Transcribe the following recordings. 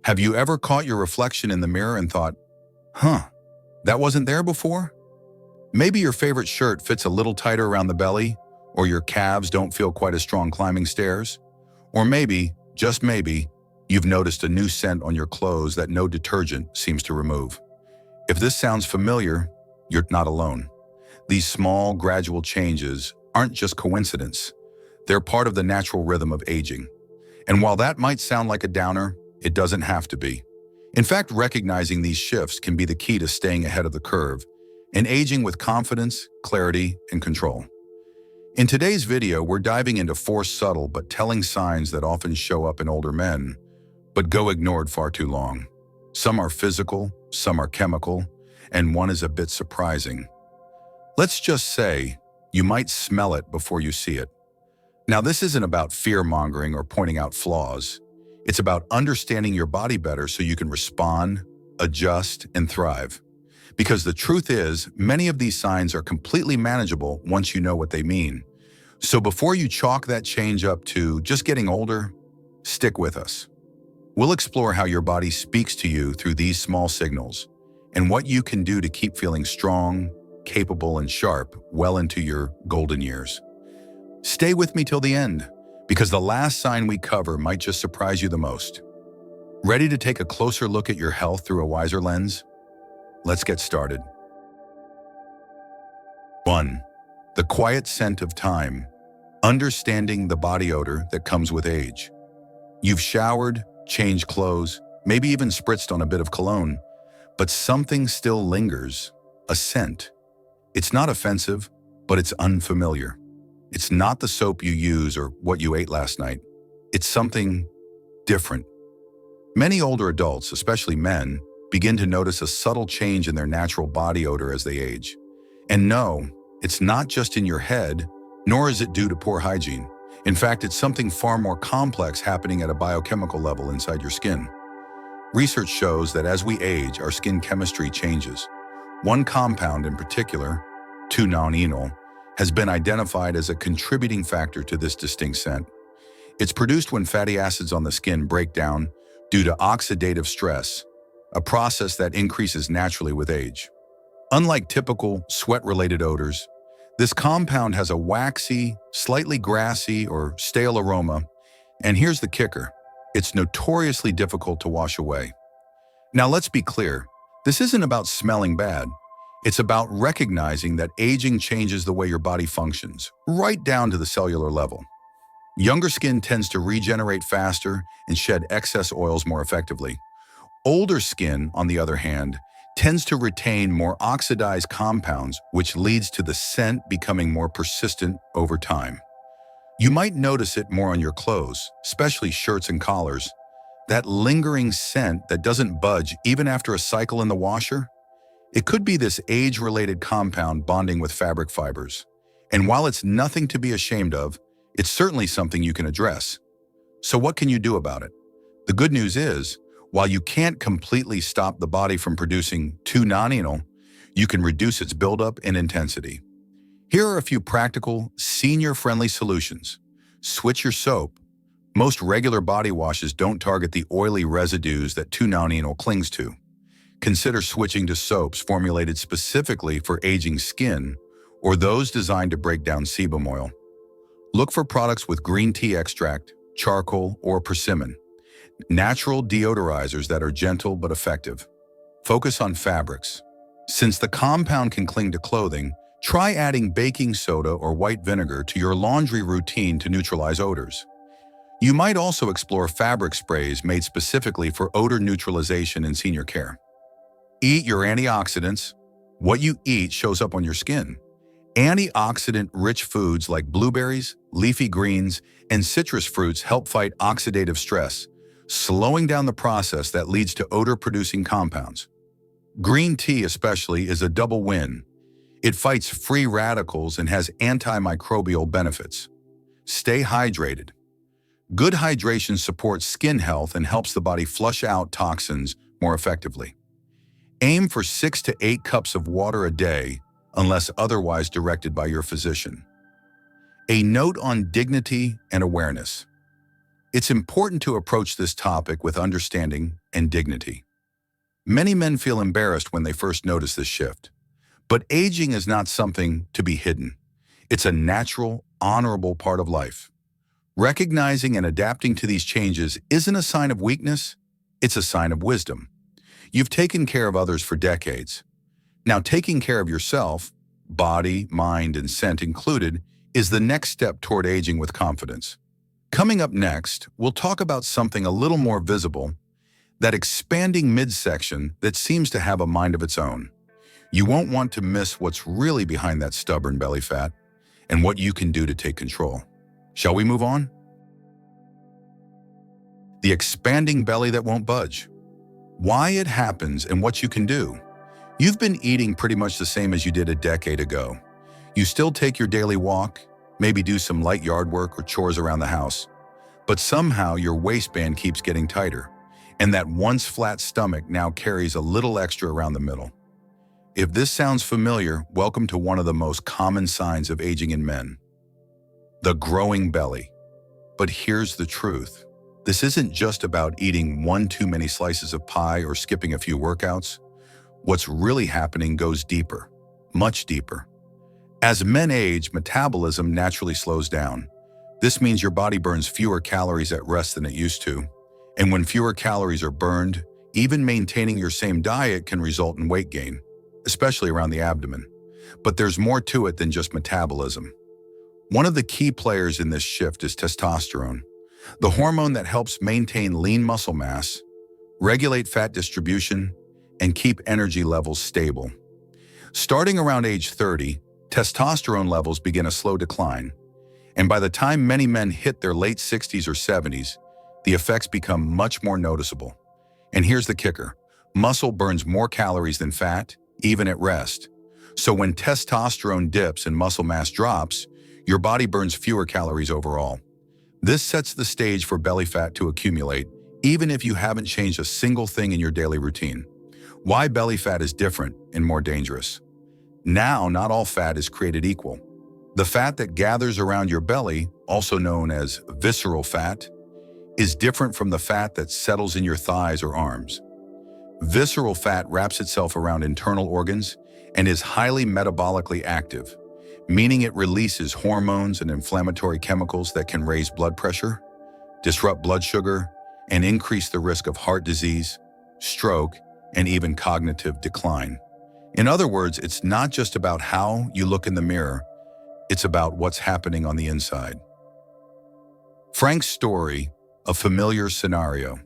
Have you ever caught your reflection in the mirror and thought, that wasn't there before? Maybe your favorite shirt fits a little tighter around the belly, or your calves don't feel quite as strong climbing stairs. Or maybe, just maybe, you've noticed a new scent on your clothes that no detergent seems to remove. If this sounds familiar, you're not alone. These small, gradual changes aren't just coincidence. They're part of the natural rhythm of aging. And while that might sound like a downer, it doesn't have to be. In fact, recognizing these shifts can be the key to staying ahead of the curve and aging with confidence, clarity, and control. In today's video, we're diving into 4 subtle but telling signs that often show up in older men, but go ignored far too long. Some are physical, some are chemical, and one is a bit surprising. Let's just say, you might smell it before you see it. Now, this isn't about fear-mongering or pointing out flaws. It's about understanding your body better so you can respond, adjust, and thrive. Because the truth is, many of these signs are completely manageable once you know what they mean. So before you chalk that change up to just getting older, stick with us. We'll explore how your body speaks to you through these small signals and what you can do to keep feeling strong, capable, and sharp well into your golden years. Stay with me till the end, because the last sign we cover might just surprise you the most. Ready to take a closer look at your health through a wiser lens? Let's get started. 1. The quiet scent of time. Understanding the body odor that comes with age. You've showered, changed clothes, maybe even spritzed on a bit of cologne, but something still lingers, a scent. It's not offensive, but it's unfamiliar. It's not the soap you use or what you ate last night. It's something different. Many older adults, especially men, begin to notice a subtle change in their natural body odor as they age. And no, it's not just in your head, nor is it due to poor hygiene. In fact, it's something far more complex happening at a biochemical level inside your skin. Research shows that as we age, our skin chemistry changes. One compound in particular, 2-nonenal, has been identified as a contributing factor to this distinct scent. It's produced when fatty acids on the skin break down due to oxidative stress, a process that increases naturally with age. Unlike typical sweat-related odors, this compound has a waxy, slightly grassy or stale aroma, and here's the kicker: it's notoriously difficult to wash away. Now let's be clear, this isn't about smelling bad. It's about recognizing that aging changes the way your body functions, right down to the cellular level. Younger skin tends to regenerate faster and shed excess oils more effectively. Older skin, on the other hand, tends to retain more oxidized compounds, which leads to the scent becoming more persistent over time. You might notice it more on your clothes, especially shirts and collars. That lingering scent that doesn't budge even after a cycle in the washer? It could be this age-related compound bonding with fabric fibers. And while it's nothing to be ashamed of, it's certainly something you can address. So what can you do about it? The good news is, while you can't completely stop the body from producing 2-nonenal, you can reduce its buildup and intensity. Here are a few practical, senior-friendly solutions. Switch your soap. Most regular body washes don't target the oily residues that 2-nonenal clings to. Consider switching to soaps formulated specifically for aging skin or those designed to break down sebum oil. Look for products with green tea extract, charcoal, or persimmon. Natural deodorizers that are gentle but effective. Focus on fabrics. Since the compound can cling to clothing, try adding baking soda or white vinegar to your laundry routine to neutralize odors. You might also explore fabric sprays made specifically for odor neutralization in senior care. Eat your antioxidants. What you eat shows up on your skin. Antioxidant-rich foods like blueberries, leafy greens, and citrus fruits help fight oxidative stress, slowing down the process that leads to odor-producing compounds. Green tea especially is a double win. It fights free radicals and has antimicrobial benefits. Stay hydrated. Good hydration supports skin health and helps the body flush out toxins more effectively. Aim for 6 to 8 cups of water a day, unless otherwise directed by your physician. A note on dignity and awareness. It's important to approach this topic with understanding and dignity. Many men feel embarrassed when they first notice this shift. But aging is not something to be hidden. It's a natural, honorable part of life. Recognizing and adapting to these changes isn't a sign of weakness, it's a sign of wisdom. You've taken care of others for decades. Now taking care of yourself, body, mind, and scent included, is the next step toward aging with confidence. Coming up next, we'll talk about something a little more visible, that expanding midsection that seems to have a mind of its own. You won't want to miss what's really behind that stubborn belly fat and what you can do to take control. Shall we move on? The expanding belly that won't budge. Why it happens and what you can do. You've been eating pretty much the same as you did a decade ago. You still take your daily walk, maybe do some light yard work or chores around the house. But somehow your waistband keeps getting tighter, and that once flat stomach now carries a little extra around the middle. If this sounds familiar, welcome to one of the most common signs of aging in men. The growing belly. But here's the truth. This isn't just about eating one too many slices of pie or skipping a few workouts. What's really happening goes deeper, much deeper. As men age, metabolism naturally slows down. This means your body burns fewer calories at rest than it used to. And when fewer calories are burned, even maintaining your same diet can result in weight gain, especially around the abdomen. But there's more to it than just metabolism. One of the key players in this shift is testosterone, the hormone that helps maintain lean muscle mass, regulate fat distribution, and keep energy levels stable. Starting around age 30, testosterone levels begin a slow decline, and by the time many men hit their late 60s or 70s, the effects become much more noticeable. And here's the kicker. Muscle burns more calories than fat, even at rest. So when testosterone dips and muscle mass drops, your body burns fewer calories overall. This sets the stage for belly fat to accumulate, even if you haven't changed a single thing in your daily routine. Why belly fat is different and more dangerous. Now, not all fat is created equal. The fat that gathers around your belly, also known as visceral fat, is different from the fat that settles in your thighs or arms. Visceral fat wraps itself around internal organs and is highly metabolically active, meaning it releases hormones and inflammatory chemicals that can raise blood pressure, disrupt blood sugar, and increase the risk of heart disease, stroke, and even cognitive decline. In other words, it's not just about how you look in the mirror, it's about what's happening on the inside. Frank's story, a familiar scenario.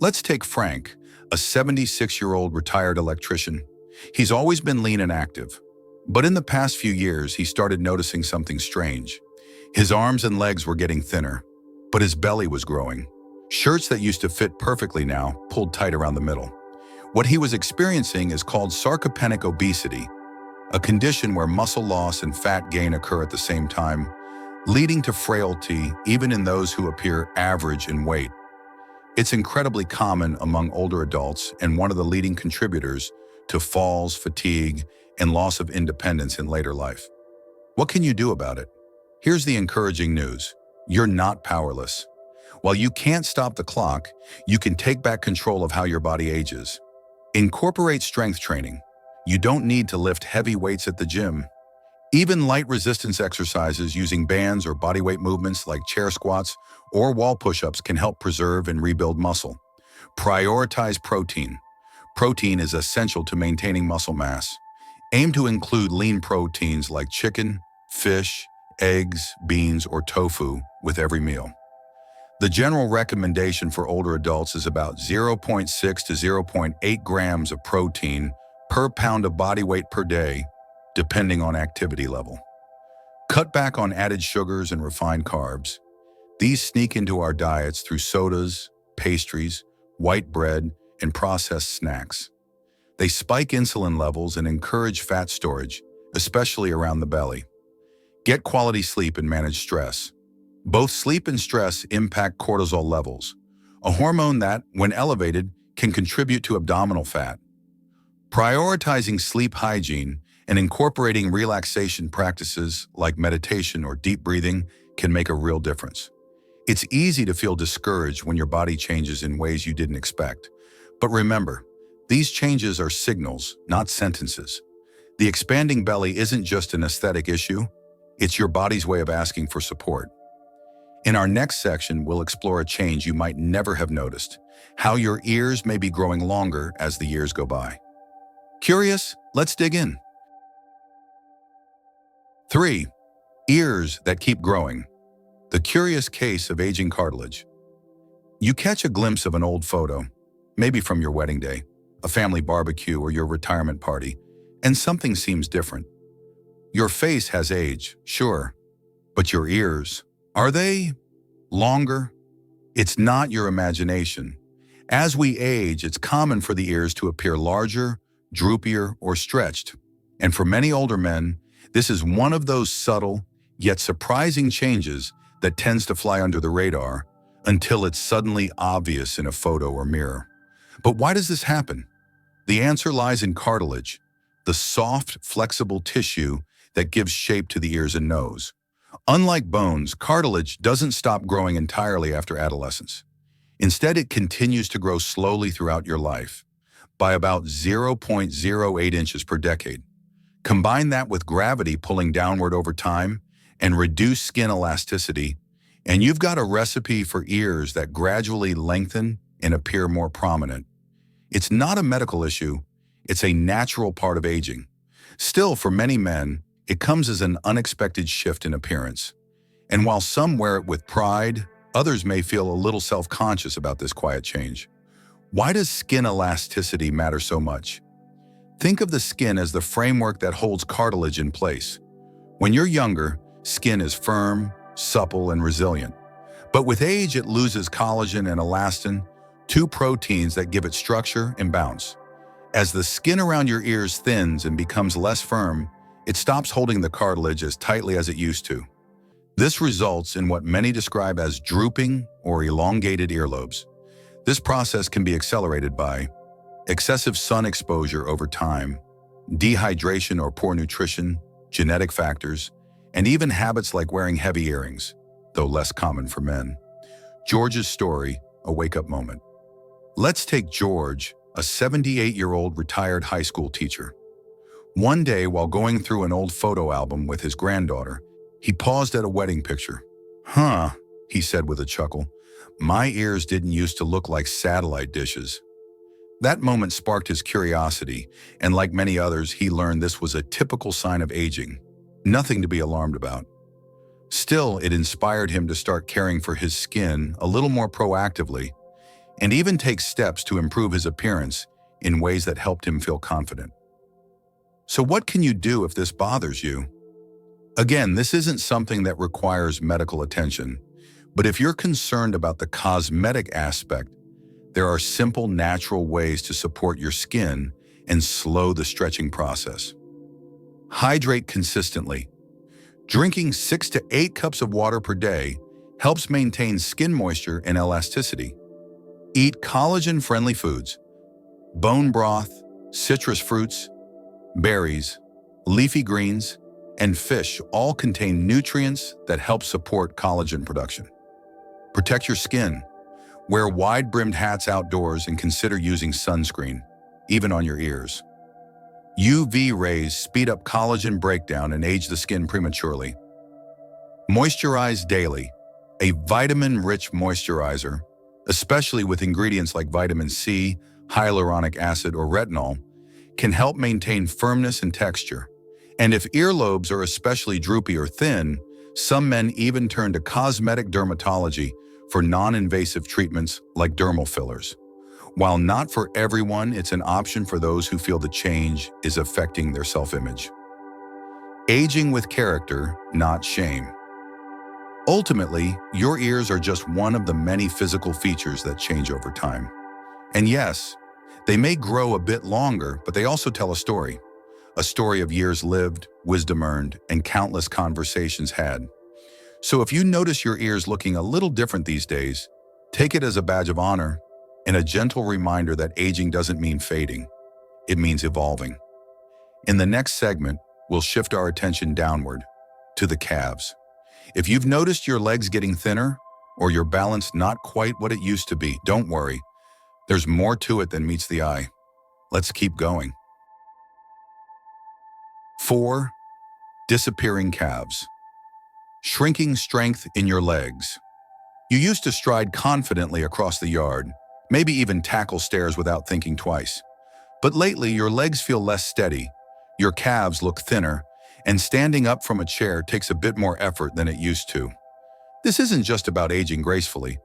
Let's take Frank, a 76-year-old retired electrician. He's always been lean and active, but in the past few years, he started noticing something strange. His arms and legs were getting thinner, but his belly was growing. Shirts that used to fit perfectly now pulled tight around the middle. What he was experiencing is called sarcopenic obesity, a condition where muscle loss and fat gain occur at the same time, leading to frailty even in those who appear average in weight. It's incredibly common among older adults and one of the leading contributors to falls, fatigue, and loss of independence in later life. What can you do about it? Here's the encouraging news. You're not powerless. While you can't stop the clock, you can take back control of how your body ages. Incorporate strength training. You don't need to lift heavy weights at the gym. Even light resistance exercises using bands or bodyweight movements like chair squats or wall push-ups can help preserve and rebuild muscle. Prioritize protein. Protein is essential to maintaining muscle mass. Aim to include lean proteins like chicken, fish, eggs, beans, or tofu with every meal. The general recommendation for older adults is about 0.6 to 0.8 grams of protein per pound of body weight per day, depending on activity level. Cut back on added sugars and refined carbs. These sneak into our diets through sodas, pastries, white bread, and processed snacks. They spike insulin levels and encourage fat storage, especially around the belly. Get quality sleep and manage stress. Both sleep and stress impact cortisol levels, a hormone that, when elevated, can contribute to abdominal fat. Prioritizing sleep hygiene and incorporating relaxation practices like meditation or deep breathing can make a real difference. It's easy to feel discouraged when your body changes in ways you didn't expect. But remember, these changes are signals, not sentences. The expanding belly isn't just an aesthetic issue, it's your body's way of asking for support. In our next section, we'll explore a change you might never have noticed, how your ears may be growing longer as the years go by. Curious? Let's dig in. 3. Ears that keep growing. The curious case of aging cartilage. You catch a glimpse of an old photo, maybe from your wedding day, a family barbecue, or your retirement party, and something seems different. Your face has aged, sure, but your ears, are they longer? It's not your imagination. As we age, it's common for the ears to appear larger, droopier, or stretched. And for many older men, this is one of those subtle, yet surprising changes that tends to fly under the radar until it's suddenly obvious in a photo or mirror. But why does this happen? The answer lies in cartilage, the soft, flexible tissue that gives shape to the ears and nose. Unlike bones, cartilage doesn't stop growing entirely after adolescence. Instead, it continues to grow slowly throughout your life, by about 0.08 inches per decade. Combine that with gravity pulling downward over time and reduced skin elasticity, and you've got a recipe for ears that gradually lengthen and appear more prominent. It's not a medical issue, it's a natural part of aging. Still, for many men, it comes as an unexpected shift in appearance. And while some wear it with pride, others may feel a little self-conscious about this quiet change. Why does skin elasticity matter so much? Think of the skin as the framework that holds cartilage in place. When you're younger, skin is firm, supple, and resilient. But with age, it loses collagen and elastin, two proteins that give it structure and bounce. As the skin around your ears thins and becomes less firm, it stops holding the cartilage as tightly as it used to. This results in what many describe as drooping or elongated earlobes. This process can be accelerated by excessive sun exposure over time, dehydration or poor nutrition, genetic factors, and even habits like wearing heavy earrings, though less common for men. George's story, a wake-up moment. Let's take George, a 78-year-old retired high school teacher. One day, while going through an old photo album with his granddaughter, he paused at a wedding picture. "Huh," he said with a chuckle, "my ears didn't used to look like satellite dishes." That moment sparked his curiosity, and like many others, he learned this was a typical sign of aging, nothing to be alarmed about. Still, it inspired him to start caring for his skin a little more proactively, and even take steps to improve his appearance in ways that helped him feel confident. So what can you do if this bothers you? Again, this isn't something that requires medical attention, but if you're concerned about the cosmetic aspect, there are simple, natural ways to support your skin and slow the stretching process. Hydrate consistently. Drinking 6 to 8 cups of water per day helps maintain skin moisture and elasticity. Eat collagen-friendly foods. Bone broth, citrus fruits, berries, leafy greens, and fish all contain nutrients that help support collagen production. Protect your skin. Wear wide-brimmed hats outdoors and consider using sunscreen, even on your ears. UV rays speed up collagen breakdown and age the skin prematurely. Moisturize daily. A vitamin-rich moisturizer, especially with ingredients like vitamin C, hyaluronic acid, or retinol, can help maintain firmness and texture. And if earlobes are especially droopy or thin, some men even turn to cosmetic dermatology for non-invasive treatments like dermal fillers. While not for everyone, it's an option for those who feel the change is affecting their self-image. Aging with character, not shame. Ultimately, your ears are just one of the many physical features that change over time. And yes, they may grow a bit longer, but they also tell a story of years lived, wisdom earned, and countless conversations had. So if you notice your ears looking a little different these days, take it as a badge of honor and a gentle reminder that aging doesn't mean fading. It means evolving. In the next segment, we'll shift our attention downward to the calves. If you've noticed your legs getting thinner, or your balance not quite what it used to be, don't worry. There's more to it than meets the eye. Let's keep going. 4. Disappearing calves. Shrinking strength in your legs. You used to stride confidently across the yard, maybe even tackle stairs without thinking twice. But lately, your legs feel less steady, your calves look thinner, and standing up from a chair takes a bit more effort than it used to. This isn't just about aging gracefully.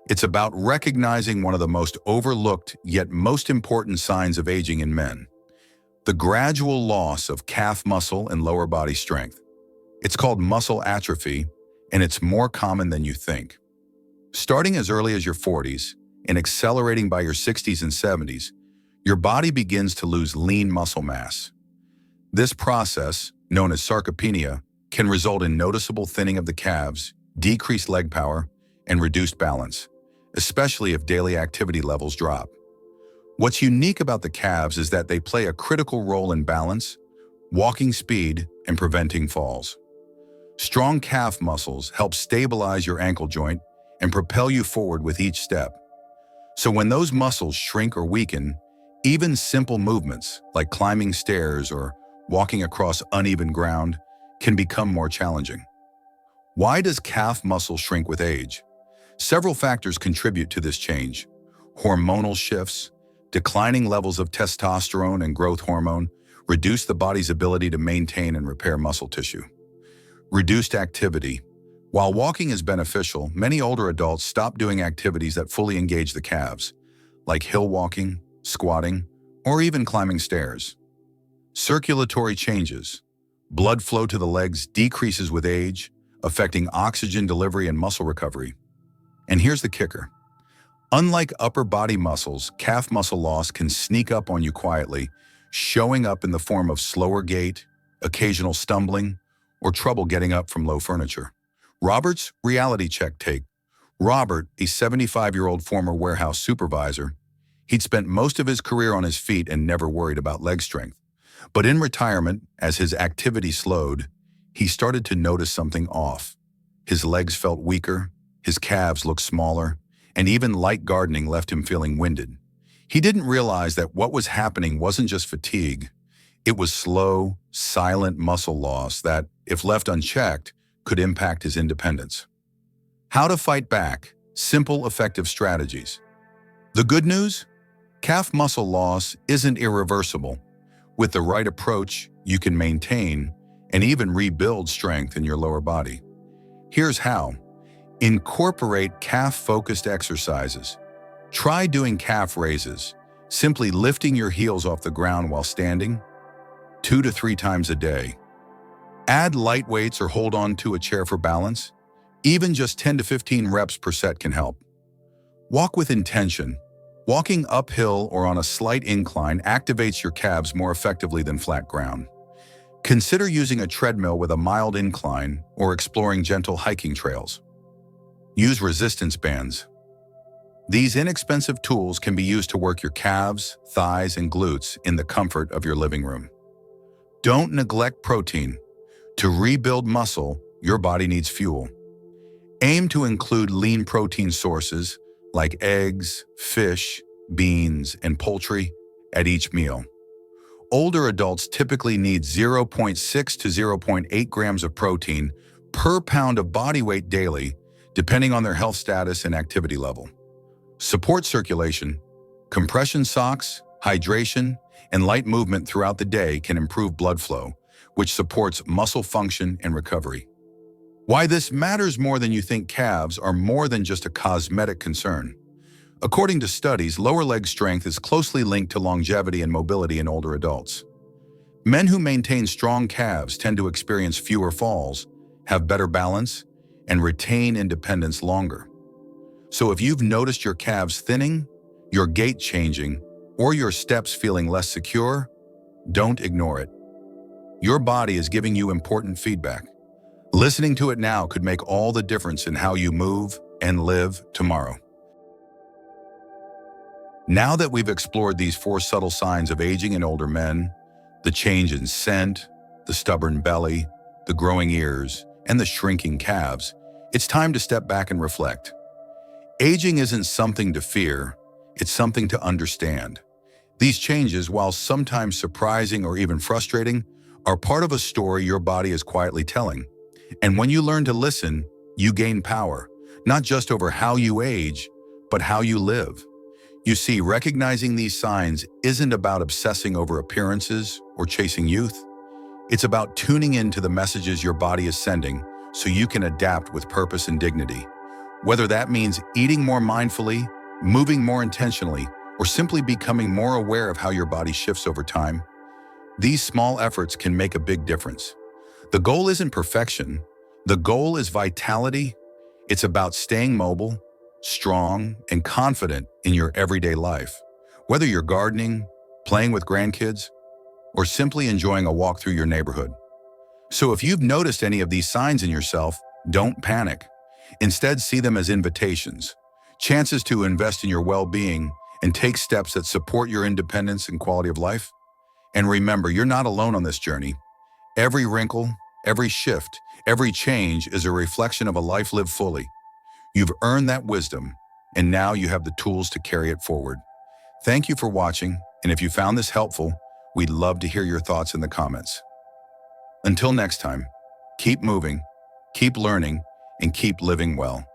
It's about recognizing one of the most overlooked yet most important signs of aging in men: the gradual loss of calf muscle and lower body strength. It's called muscle atrophy, and it's more common than you think. Starting as early as your 40s and accelerating by your 60s and 70s, your body begins to lose lean muscle mass. This process, known as sarcopenia, can result in noticeable thinning of the calves, decreased leg power, and reduced balance, especially if daily activity levels drop. What's unique about the calves is that they play a critical role in balance, walking speed, and preventing falls. Strong calf muscles help stabilize your ankle joint and propel you forward with each step. So when those muscles shrink or weaken, even simple movements like climbing stairs or walking across uneven ground can become more challenging. Why does calf muscle shrink with age? Several factors contribute to this change. Hormonal shifts, declining levels of testosterone and growth hormone reduce the body's ability to maintain and repair muscle tissue. Reduced activity. While walking is beneficial, many older adults stop doing activities that fully engage the calves, like hill walking, squatting, or even climbing stairs. Circulatory changes. Blood flow to the legs decreases with age, affecting oxygen delivery and muscle recovery. And here's the kicker. Unlike upper body muscles, calf muscle loss can sneak up on you quietly, showing up in the form of slower gait, occasional stumbling, or trouble getting up from low furniture. Robert's reality check take. Robert, a 75-year-old former warehouse supervisor, he'd spent most of his career on his feet and never worried about leg strength. But in retirement, as his activity slowed, he started to notice something off. His legs felt weaker, his calves looked smaller, and even light gardening left him feeling winded. He didn't realize that what was happening wasn't just fatigue. It was slow, silent muscle loss that, if left unchecked, could impact his independence. How to fight back. Simple, effective strategies. The good news? Calf muscle loss isn't irreversible. With the right approach, you can maintain and even rebuild strength in your lower body. Here's how. Incorporate calf-focused exercises. Try doing calf raises, simply lifting your heels off the ground while standing, 2 to 3 times a day. Add light weights or hold on to a chair for balance. Even just 10 to 15 reps per set can help. Walk with intention. Walking uphill or on a slight incline activates your calves more effectively than flat ground. Consider using a treadmill with a mild incline or exploring gentle hiking trails. Use resistance bands. These inexpensive tools can be used to work your calves, thighs, and glutes in the comfort of your living room. Don't neglect protein. To rebuild muscle, your body needs fuel. Aim to include lean protein sources like eggs, fish, beans, and poultry at each meal. Older adults typically need 0.6 to 0.8 grams of protein per pound of body weight daily, depending on their health status and activity level. Support circulation. Compression socks, hydration, and light movement throughout the day can improve blood flow, which supports muscle function and recovery. Why this matters more than you think. Calves are more than just a cosmetic concern. According to studies, lower leg strength is closely linked to longevity and mobility in older adults. Men who maintain strong calves tend to experience fewer falls, have better balance, and retain independence longer. So if you've noticed your calves thinning, your gait changing, or your steps feeling less secure, don't ignore it. Your body is giving you important feedback. Listening to it now could make all the difference in how you move and live tomorrow. Now that we've explored these 4 subtle signs of aging in older men, the change in scent, the stubborn belly, the growing ears, and the shrinking calves, it's time to step back and reflect. Aging isn't something to fear, it's something to understand. These changes, while sometimes surprising or even frustrating, are part of a story your body is quietly telling. And when you learn to listen, you gain power, not just over how you age, but how you live. You see, recognizing these signs isn't about obsessing over appearances or chasing youth. It's about tuning into the messages your body is sending so you can adapt with purpose and dignity. Whether that means eating more mindfully, moving more intentionally, or simply becoming more aware of how your body shifts over time, these small efforts can make a big difference. The goal isn't perfection. The goal is vitality. It's about staying mobile, strong, and confident in your everyday life. Whether you're gardening, playing with grandkids, or simply enjoying a walk through your neighborhood. So if you've noticed any of these signs in yourself, don't panic. Instead, see them as invitations, chances to invest in your well-being and take steps that support your independence and quality of life. And remember, you're not alone on this journey. Every wrinkle, every shift, every change is a reflection of a life lived fully. You've earned that wisdom, and now you have the tools to carry it forward. Thank you for watching, and if you found this helpful, we'd love to hear your thoughts in the comments. Until next time, keep moving, keep learning, and keep living well.